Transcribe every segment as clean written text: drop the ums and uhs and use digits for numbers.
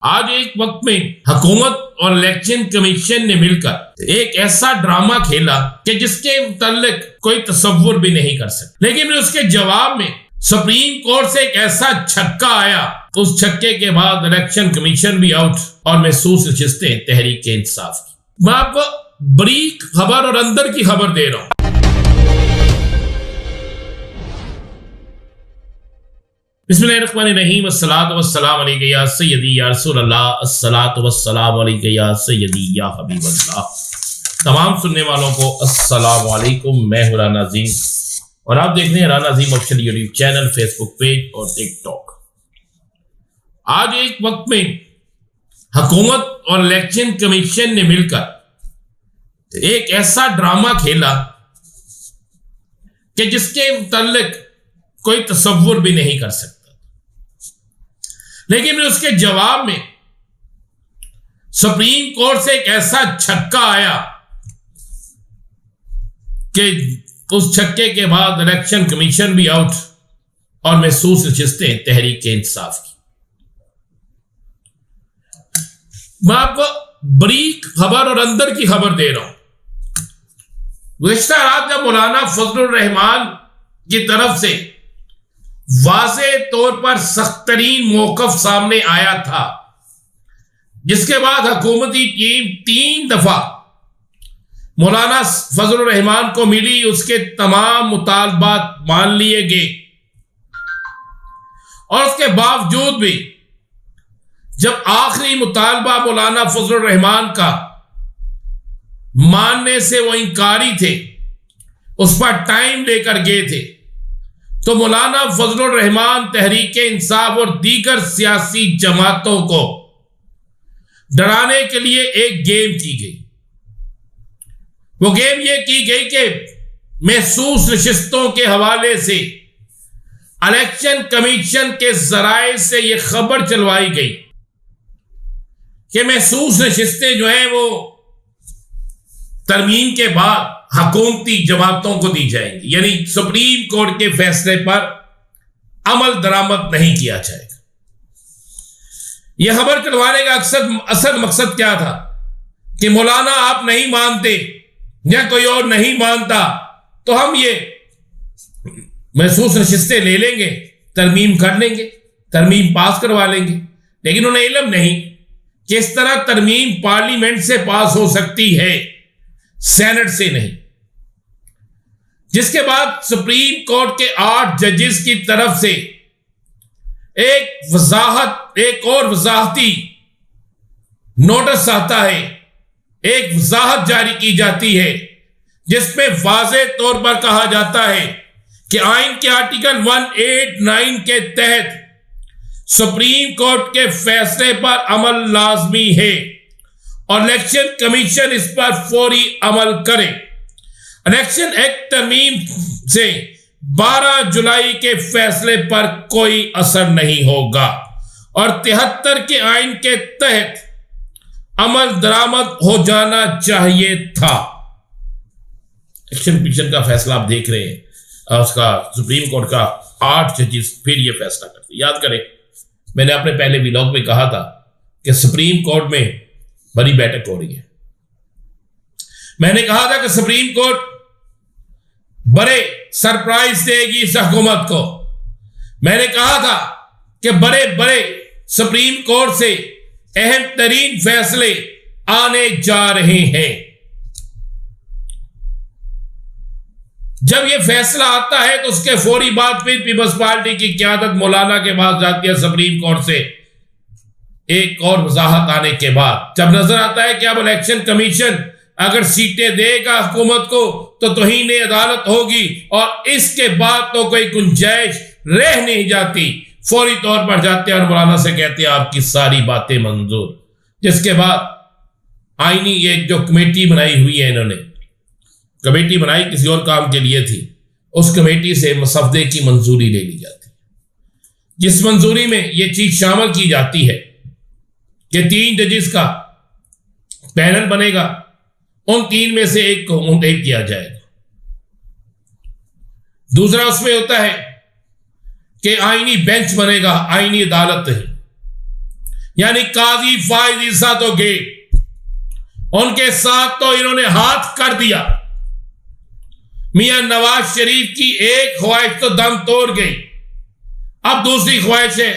आज एक वक्त में हुकूमत और इलेक्शन कमीशन ने मिलकर एक ऐसा ड्रामा खेला कि जिसके मुताल्लिक कोई तसव्वुर भी नहीं कर सकता। लेकिन उसके जवाब में सुप्रीम कोर्ट से एक ऐसा छक्का आया, उस छक्के के बाद इलेक्शन कमीशन भी आउट और महसूस नशिस्तें तहरीक इंसाफ की। मैं आपको बरीक खबर और अंदर की खबर दे रहा हूं। बिस्मिल्लाहिर्रहमानिर्रहीम, अस्सलातु वस्सलामु अलैका या सय्यदी या रसूलल्लाह, अस्सलातु वस्सलामु अलैका या सय्यदी या हबीबल्लाह। तमाम सुनने वालों को अस्सलामु अलैकुम। मैं हूं राना अज़ीम और आप देख रहे हैं Rana Azeem official YouTube channel, Facebook page और टिकटॉक। आज एक वक्त में हुकूमत और इलेक्शन कमीशन ने मिलकर एक ऐसा ड्रामा खेला कि जिसके मुताल्लिक कोई तसव्वुर भी नहीं कर सकता। लेकिन उसके जवाब में सुप्रीम कोर्ट से एक ऐसा छक्का आया कि उस छक्के के बाद इलेक्शन कमीशन भी आउट और महसूस नशिस्तें तहरीक इंसाफ की। मैं आपको बरीक खबर और अंदर की खबर दे रहा हूं। गुज़िश्ता रात जब मौलाना फजलुर रहमान की तरफ से वाज़े तौर पर सख्त तरीन मौक़िफ़ सामने आया था, जिसके बाद हुकूमती टीम 3 दफा मौलाना फजलुर रहमान को मिली, उसके तमाम मुतालबात मान लिए गए और उसके बावजूद भी जब आखिरी मुतालबा मौलाना फजलुर रहमान का मानने से वो इनकारी थे, उस पर टाइम लेकर गए थे, तो मौलाना फजलुर रहमान, तहरीक इंसाफ और दीगर सियासी जमातों को डराने के लिए एक गेम की गई। वो गेम ये की गई कि महसूस नशिस्तों के हवाले से इलेक्शन कमीशन के जराए से यह खबर चलवाई गई कि महसूस नशिस्तें जो हैं वो तरमीम के बाद हुकूमती जमातों को दी जाएंगी, यानी सुप्रीम कोर्ट के फैसले पर अमल दरामद नहीं किया जाएगा। यह खबर चलवाने का असल मकसद क्या था कि मौलाना आप नहीं मानते या कोई और नहीं मानता तो हम ये महसूस नशिस्तें ले लेंगे, तरमीम कर लेंगे, तरमीम पास करवा लेंगे। लेकिन उन्हें इल्म नहीं कि इस तरह तरमीम पार्लियामेंट से पास हो सकती है, सेनेट से नहीं। जिसके बाद सुप्रीम कोर्ट के 8 जजेस की तरफ से एक और वजाहती नोटिस आता है, एक वजाहत जारी की जाती है, जिसमें वाज़े तौर पर कहा जाता है कि आइन के आर्टिकल 189 के तहत सुप्रीम कोर्ट के फैसले पर अमल लाजमी है और इलेक्शन कमीशन इस पर फौरी अमल करे। इलेक्शन एक्ट तरमीम से 12 जुलाई के फैसले पर कोई असर नहीं होगा और 73 के आइन के तहत अमल दरामद हो जाना चाहिए था। इलेक्शन कमीशन का फैसला आप देख रहे हैं, उसका सुप्रीम कोर्ट का 8 जजेस फिर यह फैसला करते। याद करें, मैंने अपने पहले व्लॉग में कहा था कि सुप्रीम कोर्ट में बड़ी बैठक हो रही है। मैंने कहा था कि सुप्रीम कोर्ट बड़े सरप्राइज देगी इस हुकूमत को। मैंने कहा था कि बड़े बड़े सुप्रीम कोर्ट से अहम तरीन फैसले आने जा रहे हैं। जब यह फैसला आता है तो उसके फौरी बाद फिर पीपल्स पार्टी की क़यादत मौलाना के पास जाती है सुप्रीम कोर्ट से एक और वजाहत आने के बाद। जब नजर आता है कि अब इलेक्शन कमीशन अगर सीटें देगा हुकूमत को तो तौहीन अदालत होगी और इसके बाद तो कोई गुंजाइश रह नहीं जाती, फौरी तौर पर जाते हैं और मौलाना से कहते हैं आपकी सारी बातें मंजूर। जिसके बाद आईनी एक जो कमेटी बनाई हुई है, इन्होंने कमेटी बनाई किसी और काम के लिए थी, उस कमेटी से मसवदे की मंजूरी ले ली जाती है, जिस मंजूरी में यह चीज शामिल की जाती है कि 3 जजेस का पैनल बनेगा, उन 3 में से एक को मुंतखब किया जाएगा। दूसरा उसमें होता है कि आईनी बेंच बनेगा, आईनी अदालत है, यानी काजी फाइज ईसा तो गए, उनके साथ तो इन्होंने हाथ कर दिया। मियां नवाज शरीफ की एक ख्वाहिश तो दम तोड़ गई, अब दूसरी ख्वाहिश है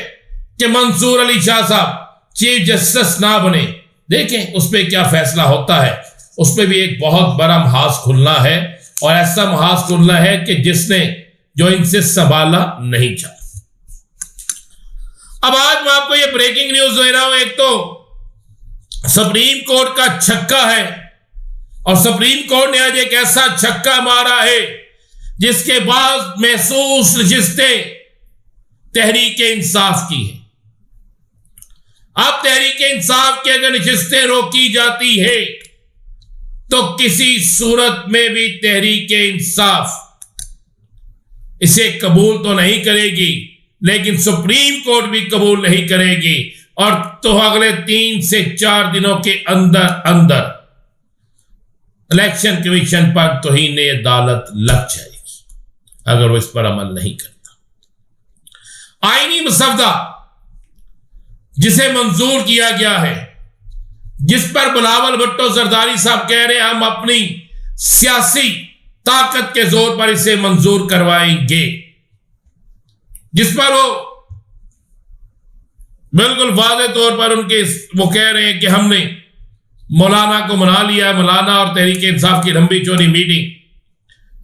कि मंसूर अली शाह साहब चीफ जस्टिस ना बने। देखें उस पर क्या फैसला होता है। उस पर भी एक बहुत बड़ा महाज खुलना है, और ऐसा महाज खुलना है कि जिसने जो इनसे संभाला नहीं जा। अब आज मैं आपको ये ब्रेकिंग न्यूज दे रहा हूं। एक तो सुप्रीम कोर्ट का छक्का है, और सुप्रीम कोर्ट ने आज एक ऐसा छक्का मारा है जिसके बाद महसूस नशिस्तें तहरीक इंसाफ की है। अब तहरीक इंसाफ की अगर नशिस्तें रोकी जाती है तो किसी सूरत में भी तहरीक इंसाफ इसे कबूल तो नहीं करेगी, लेकिन सुप्रीम कोर्ट भी कबूल नहीं करेगी, और तो अगले 3 से 4 दिनों के अंदर अंदर इलेक्शन कमीशन पर तौहीन अदालत लग जाएगी अगर वो इस पर अमल नहीं करता। आईनी मसवदा जिसे मंजूर किया गया है, जिस पर बिलावल भुट्टो जरदारी साहब कह रहे हैं हम अपनी सियासी ताकत के जोर पर इसे मंजूर करवाएंगे, जिस पर वो बिल्कुल वाज़े तौर पर वो कह रहे हैं कि हमने मौलाना को मना लिया। मौलाना और तहरीक इंसाफ की लंबी चौड़ी मीटिंग,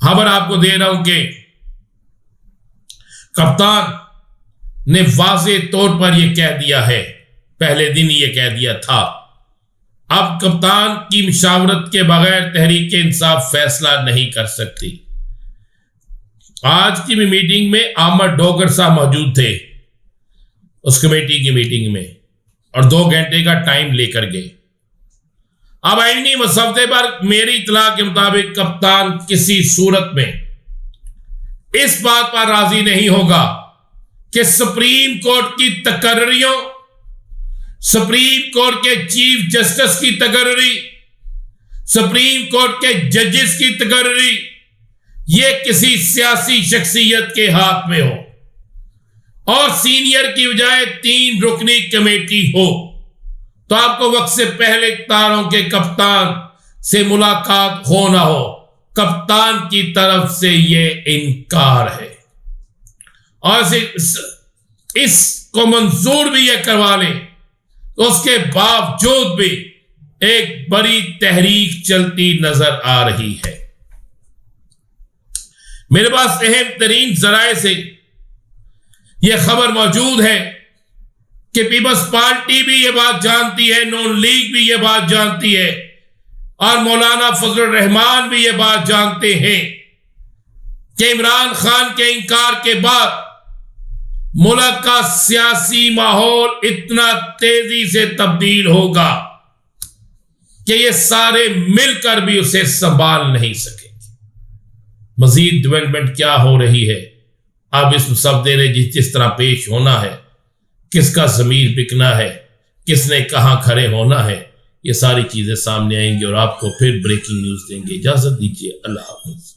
खबर आपको दे रहा हूं कि कप्तान ने वाज़े तौर पर यह कह दिया है, पहले दिन यह कह दिया था, अब कप्तान की मशावरत के बगैर तहरीक इंसाफ फैसला नहीं कर सकती। आज की भी मीटिंग में आमर डोगर साहब मौजूद थे उस कमेटी की मीटिंग में, और 2 घंटे का टाइम लेकर गए। अब आईनी मसवदे पर मेरी इतला के मुताबिक कप्तान किसी सूरत में इस बात पर राजी नहीं होगा कि सुप्रीम कोर्ट की तकर्रियों, सुप्रीम कोर्ट के चीफ जस्टिस की तकर्री, सुप्रीम कोर्ट के जजेस की तकर्री ये किसी सियासी शख्सियत के हाथ में हो और सीनियर की बजाय 3 रुकनी कमेटी हो, तो आपको वक्त से पहले इख्तियारों के कप्तान से मुलाकात हो ना हो, कप्तान की तरफ से यह इनकार है। और इसको मंजूर भी यह करवा ले तो उसके बावजूद भी एक बड़ी तहरीक चलती नजर आ रही है। मेरे पास अहम तरीन जराए से यह खबर मौजूद है कि पीपल्स पार्टी भी यह बात जानती है, नून लीग भी यह बात जानती है, और मौलाना फजलुर रहमान भी यह बात जानते हैं कि इमरान खान के इनकार के बाद मुल्क का सियासी माहौल इतना तेजी से तब्दील होगा कि ये सारे मिलकर भी उसे संभाल नहीं सकेंगे। मजीद डेवलपमेंट क्या हो रही है, अब इस मुसवदे ने जिस तरह पेश होना है, किसका ज़मीर बिकना है, किसने कहां खड़े होना है, ये सारी चीजें सामने आएंगी और आपको फिर ब्रेकिंग न्यूज देंगे। इजाजत दीजिए, अल्लाह हाफ़िज़।